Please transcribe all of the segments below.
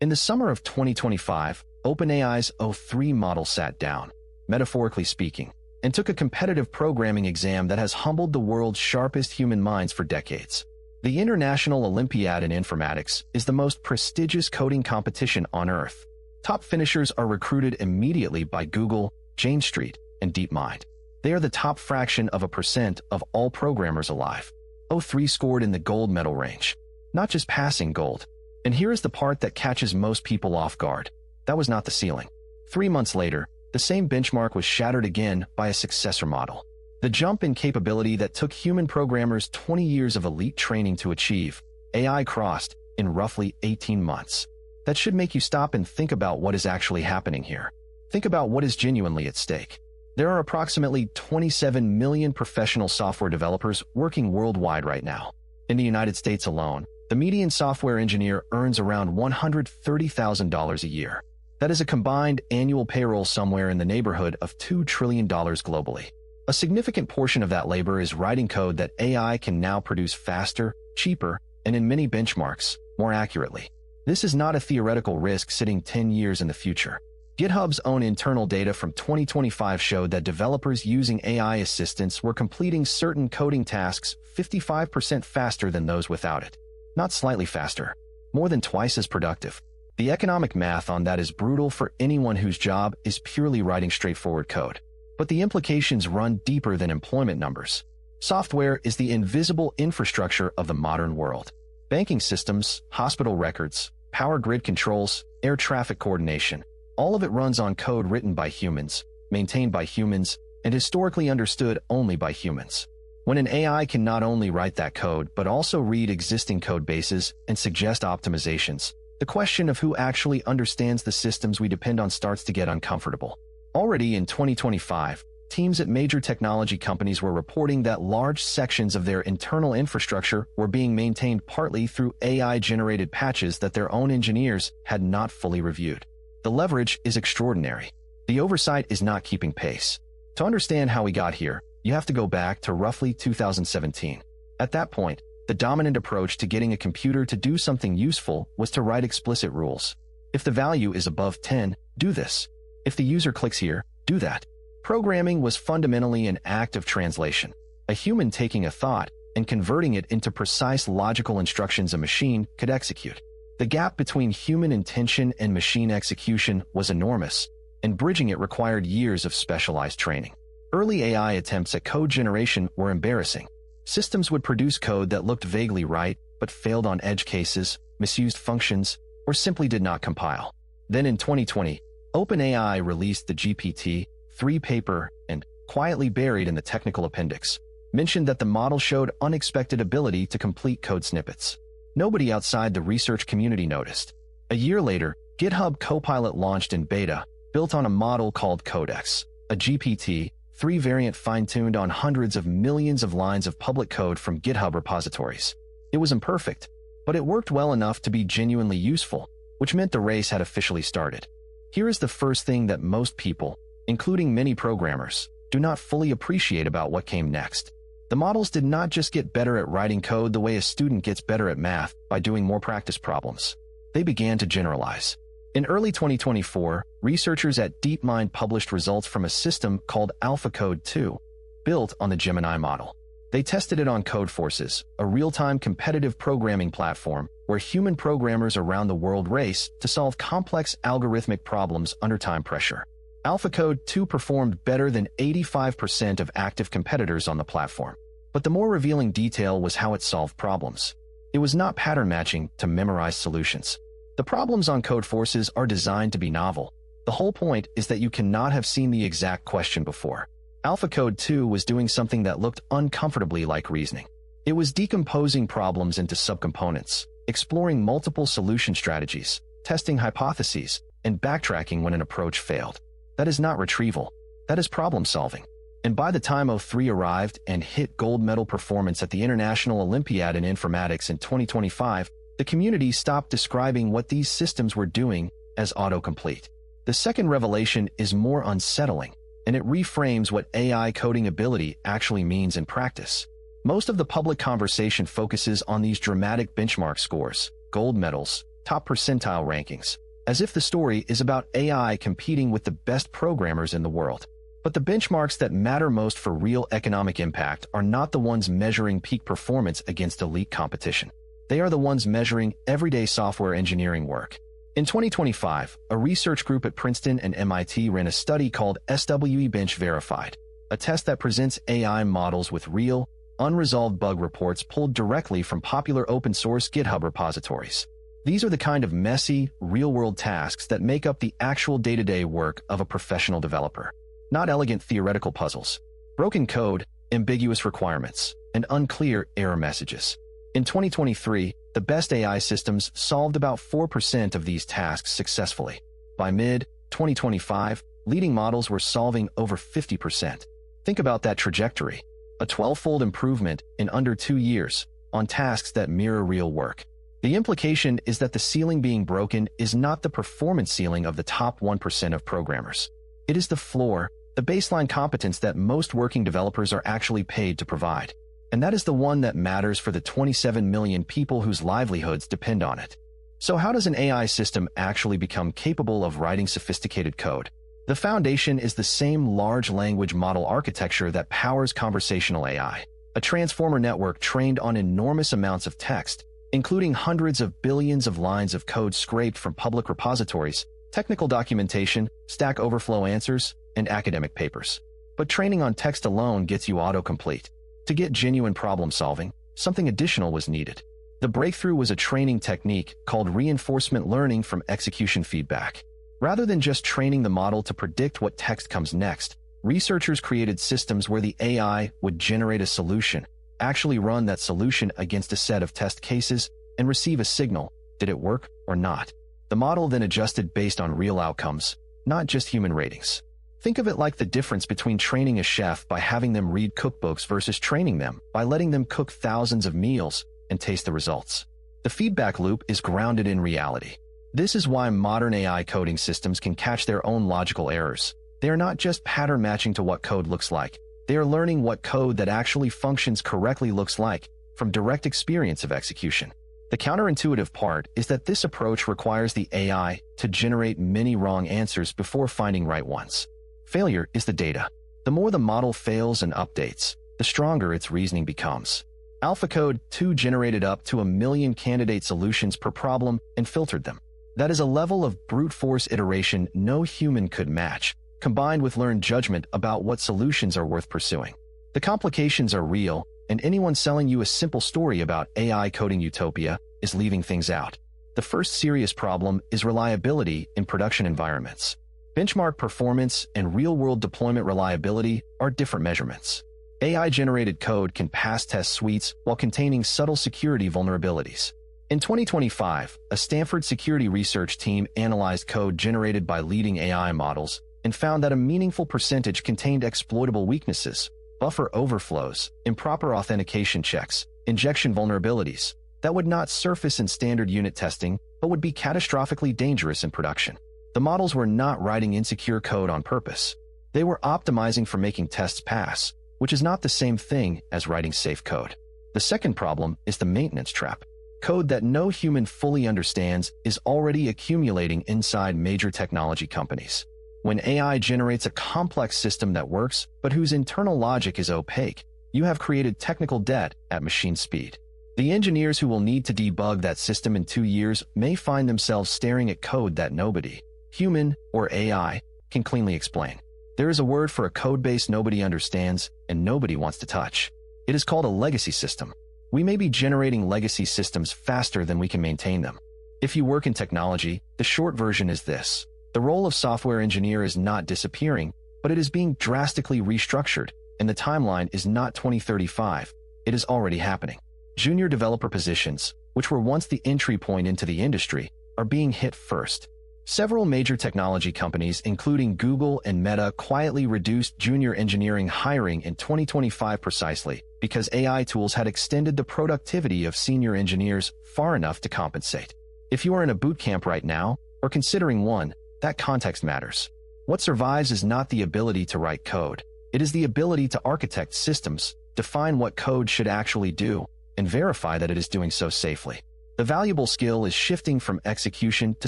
In the summer of 2025, OpenAI's O3 model sat down, metaphorically speaking, and took a competitive programming exam that has humbled the world's sharpest human minds for decades. The International Olympiad in Informatics is the most prestigious coding competition on Earth. Top finishers are recruited immediately by Google, Jane Street, and DeepMind. They are the top fraction of a percent of all programmers alive. O3 scored in the gold medal range, not just passing gold. And here is the part that catches most people off guard. That was not the ceiling. 3 months later, the same benchmark was shattered again by a successor model. The jump in capability that took human programmers 20 years of elite training to achieve, AI crossed in roughly 18 months. That should make you stop and think about what is actually happening here. Think about what is genuinely at stake. There are approximately 27 million professional software developers working worldwide right now. In the United States alone, the median software engineer earns around $130,000 a year. That is a combined annual payroll somewhere in the neighborhood of $2 trillion globally. A significant portion of that labor is writing code that AI can now produce faster, cheaper, and in many benchmarks, more accurately. This is not a theoretical risk sitting 10 years in the future. GitHub's own internal data from 2025 showed that developers using AI assistants were completing certain coding tasks 55% faster than those without it. Not slightly faster, more than twice as productive. The economic math on that is brutal for anyone whose job is purely writing straightforward code. But the implications run deeper than employment numbers. Software is the invisible infrastructure of the modern world. Banking systems, hospital records, power grid controls, air traffic coordination, all of it runs on code written by humans, maintained by humans, and historically understood only by humans. When an AI can not only write that code, but also read existing code bases and suggest optimizations, the question of who actually understands the systems we depend on starts to get uncomfortable. Already in 2025, teams at major technology companies were reporting that large sections of their internal infrastructure were being maintained partly through AI-generated patches that their own engineers had not fully reviewed. The leverage is extraordinary. The oversight is not keeping pace. To understand how we got here, you have to go back to roughly 2017. At that point, the dominant approach to getting a computer to do something useful was to write explicit rules. If the value is above 10, do this. If the user clicks here, do that. Programming was fundamentally an act of translation, a human taking a thought and converting it into precise logical instructions a machine could execute. The gap between human intention and machine execution was enormous, and bridging it required years of specialized training. Early AI attempts at code generation were embarrassing. Systems would produce code that looked vaguely right, but failed on edge cases, misused functions, or simply did not compile. Then in 2020, OpenAI released the GPT-3 paper and, quietly buried in the technical appendix, mentioned that the model showed unexpected ability to complete code snippets. Nobody outside the research community noticed. A year later, GitHub Copilot launched in beta, built on a model called Codex, a GPT-3 variant fine-tuned on hundreds of millions of lines of public code from GitHub repositories. It was imperfect, but it worked well enough to be genuinely useful, which meant the race had officially started. Here is the first thing that most people, including many programmers, do not fully appreciate about what came next. The models did not just get better at writing code the way a student gets better at math by doing more practice problems. They began to generalize. In early 2024, researchers at DeepMind published results from a system called AlphaCode 2, built on the Gemini model. They tested it on Codeforces, a real-time competitive programming platform where human programmers around the world race to solve complex algorithmic problems under time pressure. AlphaCode 2 performed better than 85% of active competitors on the platform. But the more revealing detail was how it solved problems. It was not pattern matching to memorize solutions. The problems on Codeforces are designed to be novel. The whole point is that you cannot have seen the exact question before. AlphaCode 2 was doing something that looked uncomfortably like reasoning. It was decomposing problems into subcomponents, exploring multiple solution strategies, testing hypotheses, and backtracking when an approach failed. That is not retrieval. That is problem solving. And by the time O3 arrived and hit gold medal performance at the International Olympiad in Informatics in 2025, the community stopped describing what these systems were doing as autocomplete. The second revelation is more unsettling, and it reframes what AI coding ability actually means in practice. Most of the public conversation focuses on these dramatic benchmark scores, gold medals, top percentile rankings, as if the story is about AI competing with the best programmers in the world. But the benchmarks that matter most for real economic impact are not the ones measuring peak performance against elite competition. They are the ones measuring everyday software engineering work. In 2025, a research group at Princeton and MIT ran a study called SWE Bench Verified, a test that presents AI models with real, unresolved bug reports pulled directly from popular open-source GitHub repositories. These are the kind of messy, real-world tasks that make up the actual day-to-day work of a professional developer. Not elegant theoretical puzzles, broken code, ambiguous requirements, and unclear error messages. In 2023, the best AI systems solved about 4% of these tasks successfully. By mid-2025, leading models were solving over 50%. Think about that trajectory. A 12-fold improvement in under 2 years on tasks that mirror real work. The implication is that the ceiling being broken is not the performance ceiling of the top 1% of programmers. It is the floor, the baseline competence that most working developers are actually paid to provide. And that is the one that matters for the 27 million people whose livelihoods depend on it. So how does an AI system actually become capable of writing sophisticated code? The foundation is the same large language model architecture that powers conversational AI, a transformer network trained on enormous amounts of text, including hundreds of billions of lines of code scraped from public repositories, technical documentation, Stack Overflow answers, and academic papers. But training on text alone gets you autocomplete. To get genuine problem solving, something additional was needed. The breakthrough was a training technique called reinforcement learning from execution feedback. Rather than just training the model to predict what text comes next, researchers created systems where the AI would generate a solution, actually run that solution against a set of test cases, and receive a signal, did it work or not? The model then adjusted based on real outcomes, not just human ratings. Think of it like the difference between training a chef by having them read cookbooks versus training them by letting them cook thousands of meals and taste the results. The feedback loop is grounded in reality. This is why modern AI coding systems can catch their own logical errors. They are not just pattern matching to what code looks like. They are learning what code that actually functions correctly looks like from direct experience of execution. The counterintuitive part is that this approach requires the AI to generate many wrong answers before finding right ones. Failure is the data. The more the model fails and updates, the stronger its reasoning becomes. AlphaCode 2 generated up to 1 million candidate solutions per problem and filtered them. That is a level of brute force iteration no human could match, combined with learned judgment about what solutions are worth pursuing. The complications are real, and anyone selling you a simple story about AI coding utopia is leaving things out. The first serious problem is reliability in production environments. Benchmark performance and real-world deployment reliability are different measurements. AI-generated code can pass test suites while containing subtle security vulnerabilities. In 2025, a Stanford security research team analyzed code generated by leading AI models and found that a meaningful percentage contained exploitable weaknesses, buffer overflows, improper authentication checks, injection vulnerabilities that would not surface in standard unit testing but would be catastrophically dangerous in production. The models were not writing insecure code on purpose. They were optimizing for making tests pass, which is not the same thing as writing safe code. The second problem is the maintenance trap. Code that no human fully understands is already accumulating inside major technology companies. When AI generates a complex system that works, but whose internal logic is opaque, you have created technical debt at machine speed. The engineers who will need to debug that system in 2 years may find themselves staring at code that nobody, human or AI, can cleanly explain. There is a word for a code base nobody understands and nobody wants to touch. It is called a legacy system. We may be generating legacy systems faster than we can maintain them. If you work in technology, the short version is this. The role of software engineer is not disappearing, but it is being drastically restructured, and the timeline is not 2035. It is already happening. Junior developer positions, which were once the entry point into the industry, are being hit first. Several major technology companies, including Google and Meta, quietly reduced junior engineering hiring in 2025 precisely because AI tools had extended the productivity of senior engineers far enough to compensate. If you are in a boot camp right now, or considering one, that context matters. What survives is not the ability to write code. It is the ability to architect systems, define what code should actually do, and verify that it is doing so safely. The The valuable skill is shifting from execution to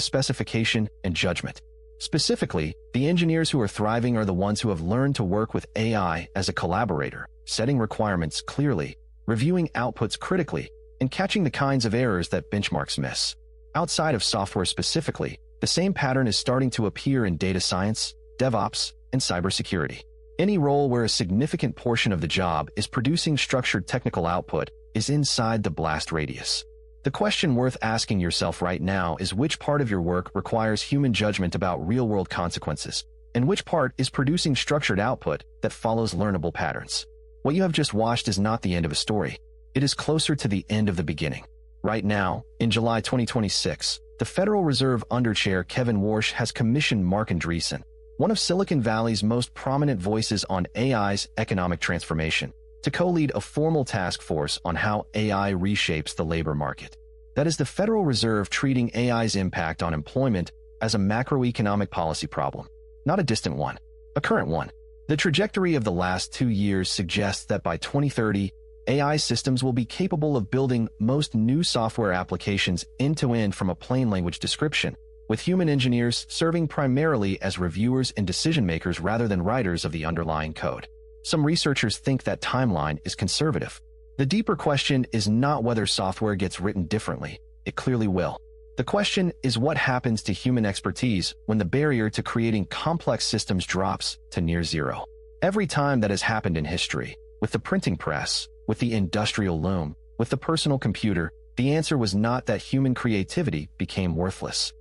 specification and judgment. Specifically, the engineers who are thriving are the ones who have learned to work with AI as a collaborator, setting requirements clearly, reviewing outputs critically, and catching the kinds of errors that benchmarks miss. Outside of software specifically, the same pattern is starting to appear in data science, DevOps, and cybersecurity. Any role where a significant portion of the job is producing structured technical output is inside the blast radius. The question worth asking yourself right now is which part of your work requires human judgment about real-world consequences, and which part is producing structured output that follows learnable patterns. What you have just watched is not the end of a story. It is closer to the end of the beginning. Right now, in July 2026, the Federal Reserve Underchair Kevin Warsh has commissioned Mark Andreessen, one of Silicon Valley's most prominent voices on AI's economic transformation, to co-lead a formal task force on how AI reshapes the labor market. That is the Federal Reserve treating AI's impact on employment as a macroeconomic policy problem, not a distant one, a current one. The trajectory of the last 2 years suggests that by 2030, AI systems will be capable of building most new software applications end-to-end from a plain language description, with human engineers serving primarily as reviewers and decision-makers rather than writers of the underlying code. Some researchers think that timeline is conservative. The deeper question is not whether software gets written differently. It clearly will. The question is what happens to human expertise when the barrier to creating complex systems drops to near zero. Every time that has happened in history, with the printing press, with the industrial loom, with the personal computer, the answer was not that human creativity became worthless.